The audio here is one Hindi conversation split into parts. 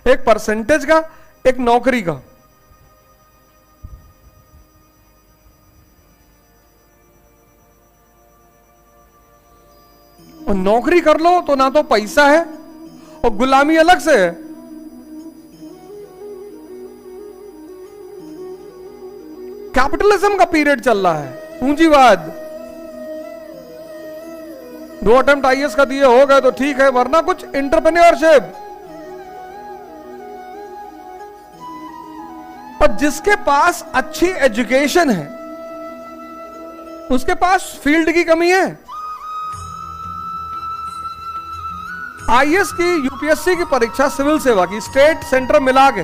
एक परसेंटेज का, एक नौकरी का। और नौकरी कर लो तो ना तो पैसा है और गुलामी अलग से है। कैपिटलिज्म का पीरियड चल रहा है, पूंजीवाद। 2 अटेम्प्ट आईएएस का दिए हो गए तो ठीक है, वरना कुछ एंटरप्रेन्योरशिप। और जिसके पास अच्छी एजुकेशन है उसके पास फील्ड की कमी है। आईएएस की, यूपीएससी की परीक्षा, सिविल सेवा की, स्टेट सेंटर मिला के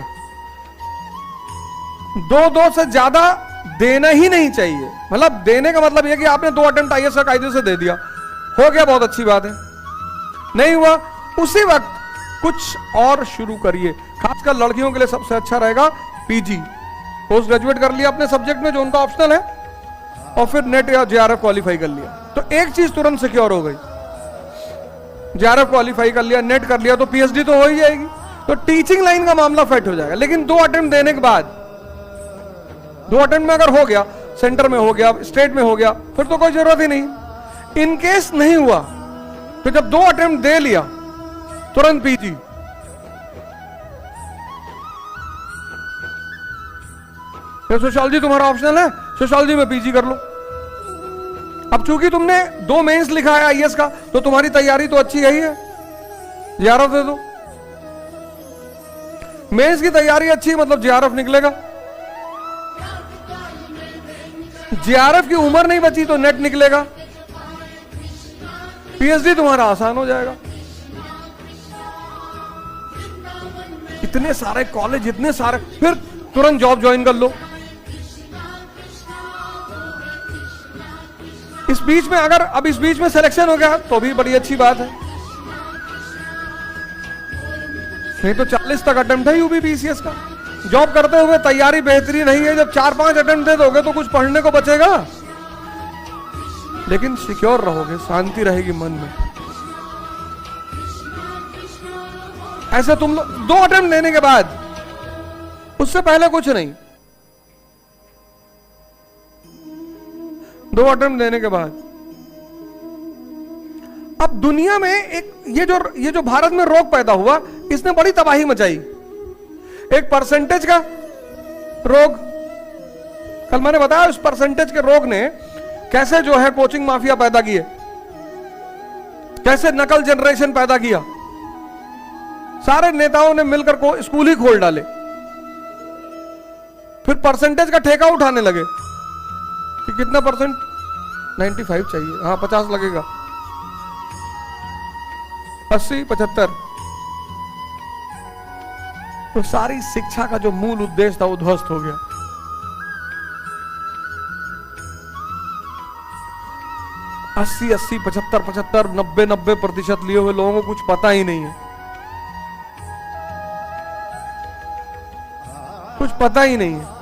2 से ज्यादा देना ही नहीं चाहिए। मतलब देने का मतलब यह कि आपने 2 अटेम्प्ट आईएएस का कायदे से दे दिया, हो गया, बहुत अच्छी बात है। नहीं हुआ, उसी वक्त कुछ और शुरू करिए। खासकर लड़कियों के लिए सबसे अच्छा रहेगा पीजी, पोस्ट ग्रेजुएट कर लिया अपने सब्जेक्ट में जो उनका ऑप्शनल है, और फिर नेट या जेआरएफ क्वालिफाई कर लिया, तो एक चीज तुरंत सिक्योर हो गई। जेआरएफ क्वालिफाई कर लिया, नेट कर लिया, तो पीएचडी तो हो ही जाएगी, तो टीचिंग लाइन का मामला फिट हो जाएगा। लेकिन 2 अटेम्प्ट देने के बाद, 2 अटेम्प्ट में अगर हो गया, सेंटर में हो गया, स्टेट में हो गया, फिर तो कोई जरूरत ही नहीं। इनकेस नहीं हुआ तो जब 2 अटेम्प्ट दे लिया तुरंत पीजी। सोशियोलॉजी तुम्हारा ऑप्शनल है, सोशियोलॉजी में पीजी कर लो। अब चूंकि तुमने 2 मेंस लिखा है आईएएस का, तो तुम्हारी तैयारी तो अच्छी ही है, जेआरएफ दे दो। मेंस की तैयारी अच्छी मतलब जेआरएफ निकलेगा। जेआरएफ की उम्र नहीं बची तो नेट निकलेगा, पीएचडी तुम्हारा आसान हो जाएगा। इतने सारे कॉलेज, इतने सारे, फिर तुरंत जॉब ज्वाइन कर लो। इस बीच में अगर अब इस बीच में सिलेक्शन हो गया तो भी बड़ी अच्छी बात है, नहीं तो 40 तक अटेम्प्ट है यूपीपीसीएस का। जॉब करते हुए तैयारी बेहतरीन नहीं है, जब 4-5 अटेम्प्ट दे दोगे तो कुछ पढ़ने को बचेगा। लेकिन सिक्योर रहोगे, शांति रहेगी मन में। ऐसे तुम लोग 2 अटेम्प्ट लेने के बाद, उससे पहले कुछ नहीं, 2 अटेम्प्ट देने के बाद। अब दुनिया में एक ये जो भारत में रोग पैदा हुआ, इसने बड़ी तबाही मचाई। एक परसेंटेज का रोग, कल मैंने बताया उस परसेंटेज के रोग ने कैसे जो है कोचिंग माफिया पैदा किए, कैसे नकल जनरेशन पैदा किया। सारे नेताओं ने मिलकर को स्कूल ही खोल डाले, फिर परसेंटेज का ठेका उठाने लगे कि कितना परसेंट, 95 चाहिए, हाँ 50 लगेगा, 80, 75। तो सारी शिक्षा का जो मूल उद्देश्य था वो ध्वस्त हो गया। अस्सी 75 90% लिए हुए लोगों को कुछ पता ही नहीं है, कुछ पता ही नहीं है।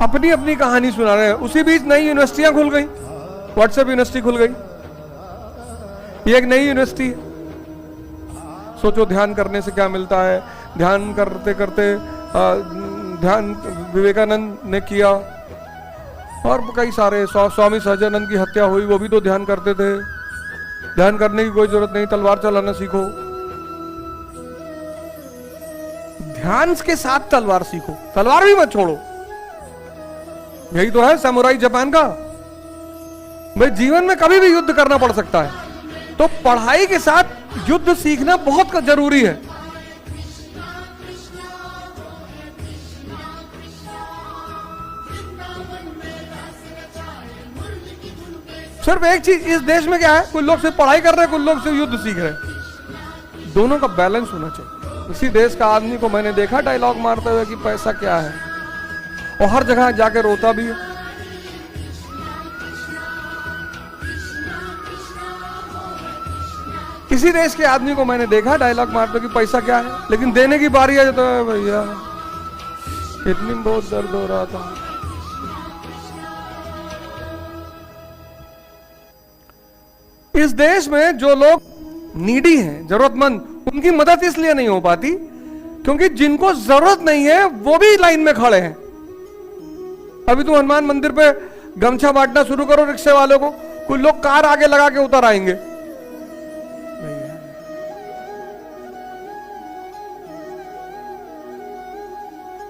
अपनी अपनी कहानी सुना रहे हैं। उसी बीच नई यूनिवर्सिटियां खुल गई, व्हाट्सएप यूनिवर्सिटी खुल गई, ये एक नई यूनिवर्सिटी है। सोचो ध्यान करने से क्या मिलता है। ध्यान करते करते ध्यान विवेकानंद ने किया, और कई सारे, स्वामी सहजानंद की हत्या हुई, वो भी तो ध्यान करते थे। ध्यान करने की कोई जरूरत नहीं, तलवार चलाना सीखो। ध्यान के साथ तलवार सीखो, तलवार भी मत छोड़ो। यही तो है समुराई जापान का। भाई जीवन में कभी भी युद्ध करना पड़ सकता है, तो पढ़ाई के साथ युद्ध सीखना बहुत जरूरी है। सिर्फ एक चीज इस देश में क्या है, कुछ लोग सिर्फ पढ़ाई कर रहे हैं, कुछ लोग सिर्फ युद्ध सीख रहे हैं। दोनों का बैलेंस होना चाहिए। इसी देश का आदमी को मैंने देखा डायलॉग मारते हुए कि पैसा क्या है, और हर जगह जाके रोता भी है। किसी देश के आदमी को मैंने देखा डायलॉग मारते हुए कि पैसा क्या है, लेकिन देने की बारी है तो भैया कितनी बहुत दर्द हो रहा था। इस देश में जो लोग नीडी हैं, जरूरतमंद, उनकी मदद इसलिए नहीं हो पाती क्योंकि जिनको जरूरत नहीं है वो भी लाइन में खड़े हैं। अभी तुम हनुमान मंदिर पे गमछा बांटना शुरू करो रिक्शे वालों को, कुछ लोग कार आगे लगा के उतर आएंगे।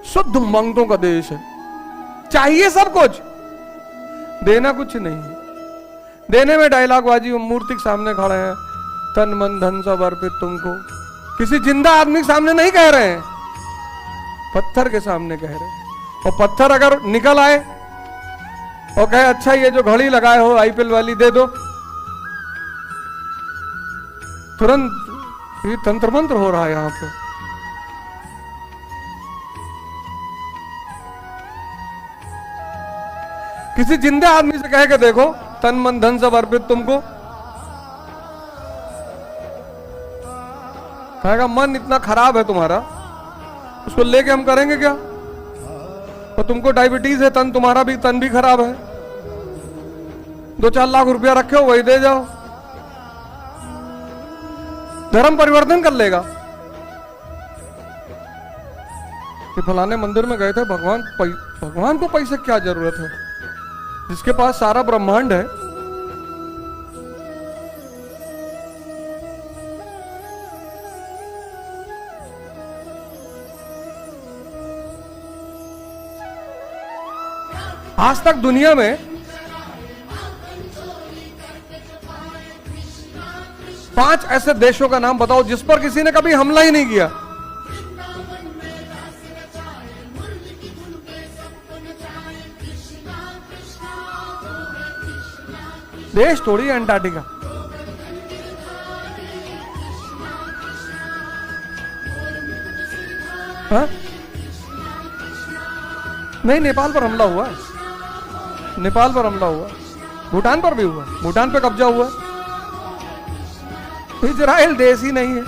शुद्ध मंगतों का देश है, चाहिए सब कुछ, देना कुछ नहीं है। देने में डायलॉग बाजी, मूर्ति के सामने खड़े हैं, तन मन धन सब अर्पित तुमको, किसी जिंदा आदमी के सामने नहीं कह रहे हैं, पत्थर के सामने कह रहे हैं। और पत्थर अगर निकल आए और कहे अच्छा ये जो घड़ी लगाए हो आईपीएल वाली दे दो, तुरंत ये तंत्र मंत्र हो रहा है यहां पे। किसी जिंदे आदमी से कह के देखो, तन मन धन सब अर्पित तुमको, कहेगा मन इतना खराब है तुम्हारा, उसको लेके हम करेंगे क्या? और तुमको डायबिटीज है, तन तुम्हारा भी, तन भी खराब है, 2-4 लाख रुपया रखे हो वही दे जाओ, धर्म परिवर्तन कर लेगा। कि फलाने मंदिर में गए थे, भगवान को पैसे क्या जरूरत है, जिसके पास सारा ब्रह्मांड है। आज तक दुनिया में 5 ऐसे देशों का नाम बताओ जिस पर किसी ने कभी हमला ही नहीं किया। देश थोड़ी अंटार्कटिका। हाँ? नहीं, नेपाल पर हमला हुआ है, नेपाल पर हमला हुआ, भूटान पर भी हुआ, भूटान पे कब्जा हुआ। इजराइल देश ही नहीं है।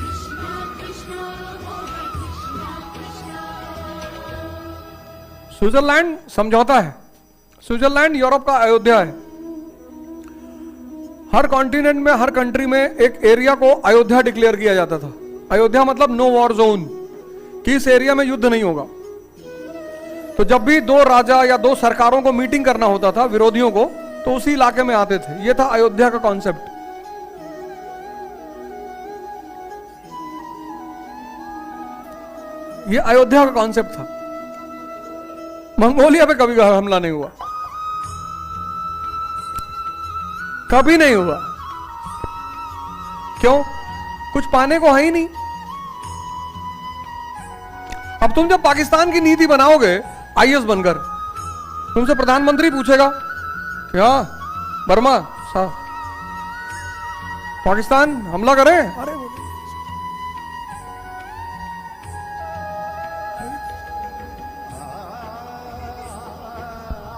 स्विट्जरलैंड समझौता है। स्विट्जरलैंड यूरोप का अयोध्या है। हर कॉन्टिनेंट में, हर कंट्री में एक एरिया को अयोध्या डिक्लेयर किया जाता था। अयोध्या मतलब नो वॉर जोन, कि इस एरिया में युद्ध नहीं होगा। तो जब भी 2 राजा या 2 सरकारों को मीटिंग करना होता था, विरोधियों को, तो उसी इलाके में आते थे। यह था अयोध्या का कॉन्सेप्ट। यह अयोध्या का कॉन्सेप्ट था। मंगोलिया पे कभी हमला नहीं हुआ, कभी नहीं हुआ। क्यों? कुछ पाने को है ही नहीं। अब तुम जब पाकिस्तान की नीति बनाओगे आईएएस बनकर, तुमसे प्रधानमंत्री पूछेगा क्या बर्मा साहब पाकिस्तान हमला करे? अरे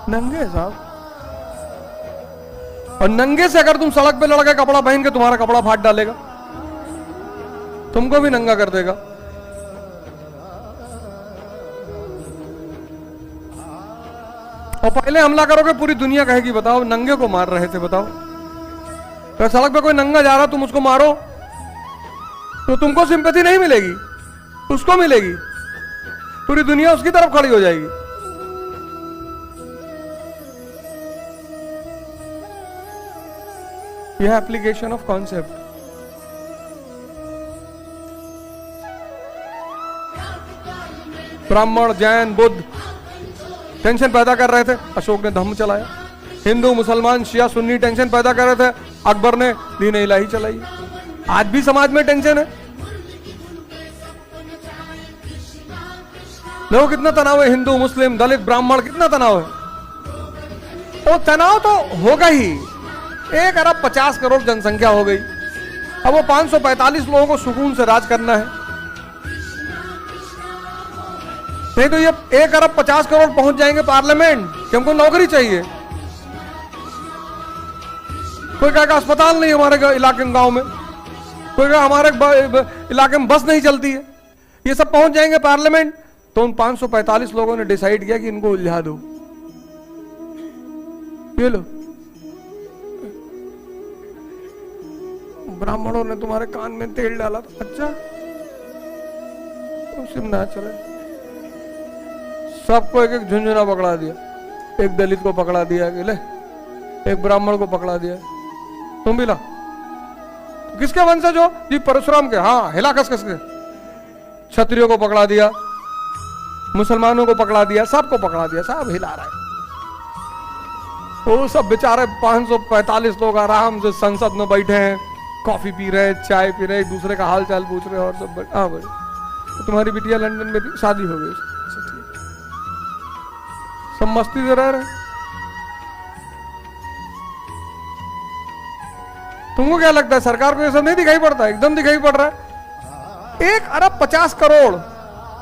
नंगे साहब। और नंगे से अगर तुम सड़क पे लड़के कपड़ा पहन के, तुम्हारा कपड़ा फाड़ डालेगा, तुमको भी नंगा कर देगा। और पहले हमला करोगे, पूरी दुनिया कहेगी बताओ नंगे को मार रहे थे। बताओ तो सड़क पे कोई नंगा जा रहा, तुम उसको मारो तो तुमको सिंपैथी नहीं मिलेगी, उसको मिलेगी। पूरी दुनिया उसकी तरफ खड़ी हो जाएगी। यह एप्लीकेशन ऑफ कॉन्सेप्ट। ब्राह्मण, जैन, बुद्ध टेंशन पैदा कर रहे थे, अशोक ने धम्म चलाया। हिंदू, मुसलमान, शिया, सुन्नी टेंशन पैदा कर रहे थे, अकबर ने दीन इलाही चलाई। आज भी समाज में टेंशन है। देखो कितना तनाव है, हिंदू, मुस्लिम, दलित, ब्राह्मण, कितना तनाव है। वो तनाव तो होगा ही। 1 अरब 50 करोड़ जनसंख्या हो गई। अब वो 545 लोगों को सुकून से राज करना है। नहीं तो ये 1 अरब 50 करोड़ पहुंच जाएंगे पार्लियामेंट कि हमको नौकरी चाहिए। कोई कहेगा अस्पताल नहीं हमारे इलाके में, गांव में। कोई कहेगा हमारे इलाके में बस नहीं चलती है। ये सब पहुंच जाएंगे पार्लियामेंट। तो उन 545 लोगों ने डिसाइड किया कि इनको उलझा दो। ये लो ब्राह्मणों ने तुम्हारे कान में तेल डाला था। अच्छा, सिर्फ नेचुरल। सबको एक एक झुंझुना पकड़ा दिया, एक दलित को पकड़ा दिया कि ले, एक ब्राह्मण को पकड़ा दिया, तुम भी ला। किसके वंशज हो जी? परशुराम के। हाँ, हिला कस कस के। क्षत्रियों को पकड़ा दिया, मुसलमानों को पकड़ा दिया, सबको पकड़ा दिया, सब हिला रहा है। वो सब बेचारे 545 लोग आराम से संसद में बैठे हैं, कॉफी पी रहे हैं, चाय पी रहे हैं, एक दूसरे का हाल चाल पूछ रहे हैं और सब। हाँ भाई, तो तुम्हारी बिटिया लंदन में थी, शादी हो गई, सब मस्ती से रह रहे। तुमको क्या लगता है सरकार को ये सब नहीं दिखाई पड़ता? एकदम दिखाई पड़ रहा है। 1 अरब 50 करोड़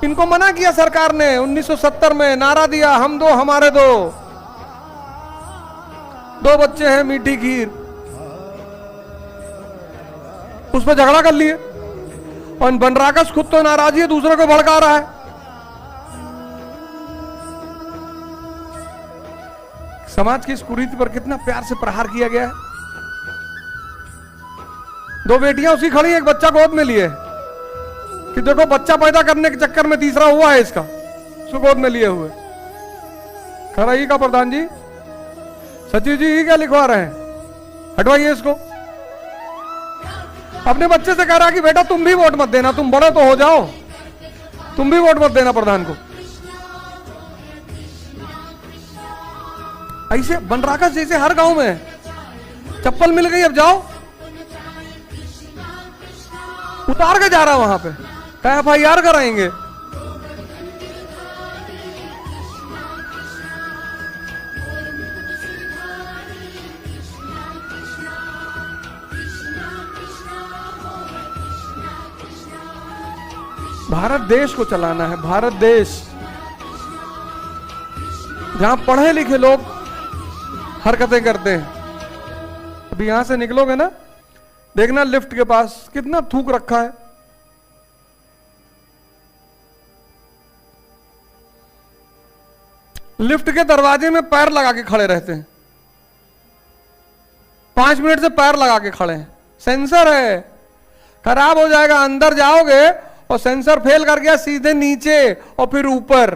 इनको मना किया सरकार ने 1970 में, नारा दिया, हम दो हमारे दो। 2 बच्चे हैं, मीठी खीर, उस पर झगड़ा कर लिए। और बनराकस खुद तो नाराजी है, दूसरे को भड़का रहा है। समाज की इस कुरीति पर कितना प्यार से प्रहार किया गया है। 2 बेटियां उसी खड़ी, एक बच्चा गोद में लिए कि देखो बच्चा पैदा करने के चक्कर में तीसरा हुआ है इसका, उसको गोद में लिए हुए। खरा ही का प्रधान जी, सचिव जी ही क्या लिखवा रहे हैं? हटवाइए इसको। अपने बच्चे से कह रहा कि बेटा तुम भी वोट मत देना, तुम बड़े तो हो जाओ, तुम भी वोट मत देना प्रधान को। ऐसे बनराकस जैसे हर गांव में चप्पल मिल गई, अब जाओ, उतार के जा रहा वहां पे, क्या FIR कराएंगे। भारत देश को चलाना है, भारत देश जहां पढ़े लिखे लोग हरकतें करते हैं। अभी यहां से निकलोगे ना, देखना लिफ्ट के पास कितना थूक रखा है। लिफ्ट के दरवाजे में पैर लगा के खड़े रहते हैं, 5 मिनट से पैर लगा के खड़े हैं। सेंसर है, खराब हो जाएगा, अंदर जाओगे और सेंसर फेल कर गया, सीधे नीचे और फिर ऊपर।